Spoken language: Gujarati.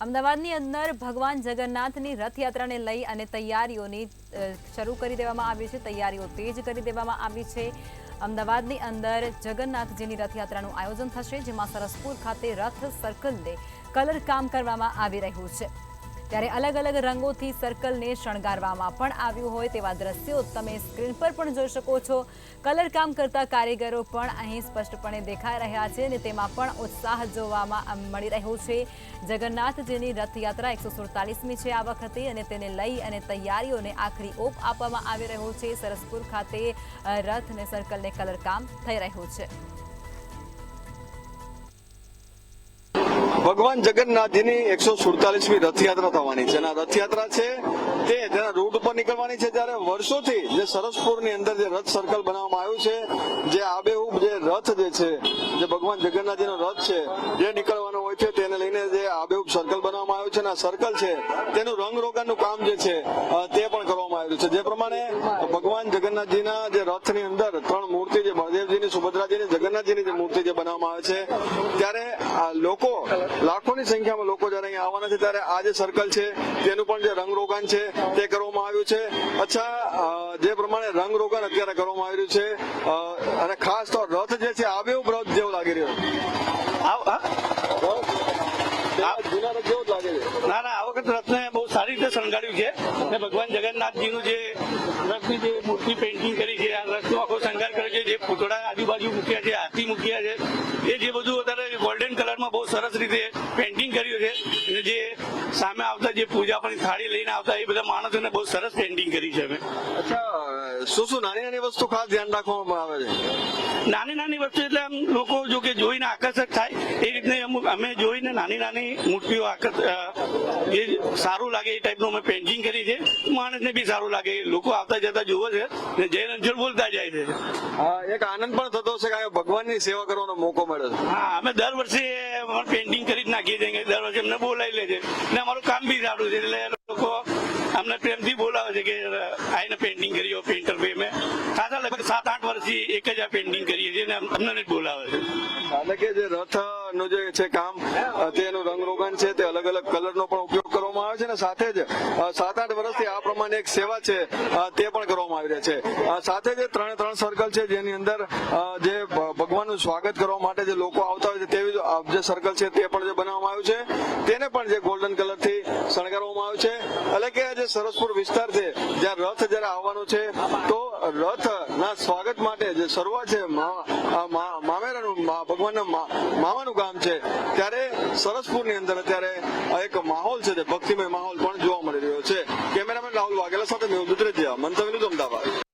અમદાવાદની અંદર ભગવાન જગન્નાથની રથયાત્રાને લઈ અને તૈયારીઓની શરૂ કરી દેવામાં આવી છે। તૈયારીઓ તેજ કરી દેવામાં આવી છે। અમદાવાદની અંદર જગન્નાથજીની રથયાત્રાનું આયોજન થશે, જેમાં સરસપુર ખાતે રથ સર્કલને કલર કામ કરવામાં આવી રહ્યું છે। ત્યારે અલગ અલગ રંગોથી સર્કલને શણગારવામાં પણ આવ્યું હોય તેવા દ્રશ્યો તમે સ્ક્રીન પર પણ જોઈ શકો છો। કલર કામ કરતા કારીગરો પણ અહીં સ્પષ્ટપણે દેખાઈ રહ્યા છે અને તેમાં પણ ઉત્સાહ જોવામાં મળી રહ્યો છે। જગન્નાથજીની રથયાત્રા 147મી છે આ વખતે, અને તેને લઈ અને તૈયારીઓને આખરી ઓપ આપવામાં આવી રહ્યો છે। સરસપુર ખાતે રથ અને સર્કલને કલર કામ થઈ રહ્યું છે। ભગવાન જગન્નાથજીની 147મી રથયાત્રા થવાની છે અને આ રથયાત્રા છે તે તેના રૂટ ઉપર નીકળવાની છે। ત્યારે વર્ષોથી જે સરસપુરની અંદર જે રથ સર્કલ બનાવવામાં આવ્યું છે, જે આબેહૂબ જે રથ જે છે, જે ભગવાન જગન્નાથજીનો રથ છે જે નીકળવાનો હોય છે, તેને લઈને જે આબેહૂબ સર્કલ બનાવવામાં આવ્યું છે અને આ સર્કલ છે તેનું રંગરોગાનનું કામ જે છે તે પણ કરવામાં આવ્યું છે। જે પ્રમાણે ભગવાન જગન્નાથજીના જે રથની અંદર 3 મૂર્તિ, જે બળદેવજીની, સુભદ્રાજીની, જગન્નાથજીની જે મૂર્તિ જે બનાવવામાં આવે છે, ત્યારે આ લોકો લાખોની સંખ્યામાં લોકો જયારે અહીંયા આવવાના છે, ત્યારે આ જે સર્કલ છે તેનું પણ જે રંગરોગાન છે તે કરવામાં આવ્યું છે। અચ્છા, જે પ્રમાણે રંગરોગાન અત્યારે કરવામાં આવી રહ્યું છે અને ખાસ તો રથ જે છે આબેહૂબ રથ જેવો લાગી રહ્યો જૂના રથ જેવો જ લાગે છે। ના આ વખત રથને બહુ સારી રીતે શણગાર્યું છે અને ભગવાન જગન્નાથજીનું જે રથની જે મૂર્તિ પેઇન્ટિંગ કરી છે, આ રથનો આખો શણગાર કર્યો છે, જે પૂતળા આજુબાજુ મૂક્યા છે, હાથી મૂક્યા છે, એ જે બધું અત્યારે ગોલ્ડન કલરમાં બહુ સરસ રીતે પેઇન્ટિંગ કર્યું છે અને જે સામે આવતા જે પૂજા પણ થાળી લઈને આવતા એ બધા માણસોને બહુ સરસ પેઇન્ટિંગ કરી છે અમે। અચ્છા, શું નાની નાની વસ્તુ ખાસ ધ્યાન રાખવામાં આવે છે? નાની વસ્તુ એટલે આમ લોકો જો કે જોઈને આકર્ષક થાય એ રીતને અમે જોઈને નાની મૂર્તિઓ જે સારું લાગે એ ટાઈપનું અમે પેઇન્ટિંગ કરી છે। માણસને બી સારું લાગે, લોકો આવતા જતા જોવે છે ને જય રણછોડ બોલતા જાય છે। એક આનંદ પણ થતો હશે કે ભગવાનની સેવા કરવાનો મોકો મળે છે। હા, અમે દર વર્ષે પેઇન્ટિંગ કરી જ નાખીએ છીએ, દર વર્ષે અમને બોલાવી લે છે ને અમારું કામ બી સારું છે, એટલે લોકો અમને પ્રેમથી બોલાવે છે કે આઈને પેઇન્ટિંગ કરી, પેઇન્ટર ભાઈ અમે ખાસા લગભગ 7-8 વર્ષથી એક જ આ પેઇન્ટિંગ કરીએ છીએ ને અમને જ બોલાવે છે। એટલે કે જે રથ નું જે છે કામ, તેનું રંગરોગાન છે તે અલગ અલગ કલરનો પણ ઉપયોગ કરવામાં આવે છે અને સાથે જ 7-8 વર્ષથી આ પ્રમાણે એક સેવા છે તે પણ કરવામાં આવી રહી છે। સાથે જે 3 સર્કલ છે જેની અંદર જે ભગવાનનું સ્વાગત કરવા માટે જે લોકો આવતા હોય છે તેવી જે સર્કલ છે તે પણ જે બનાવવામાં આવ્યું છે, તેને પણ જે ગોલ્ડન કલર થી શણગારવામાં આવ્યું છે। એટલે કે જે સરસપુર વિસ્તાર છે જ્યાં રથ જયારે આવવાનો છે, તો રથ ના સ્વાગત માટે જે શરૂઆત છે મામેરાનું, ભગવાનના મામાનું ગામ છે, ત્યારે સરસપુરની અંદર અત્યારે એક માહોલ છે, ભક્તિમય માહોલ પણ જોવા મળી રહ્યો છે। કેમેરામેન રાહુલ વાઘેલા સાથે મેહુલ દુધરેજિયા, મંતવ્ય ન્યૂઝ, અમદાવાદ।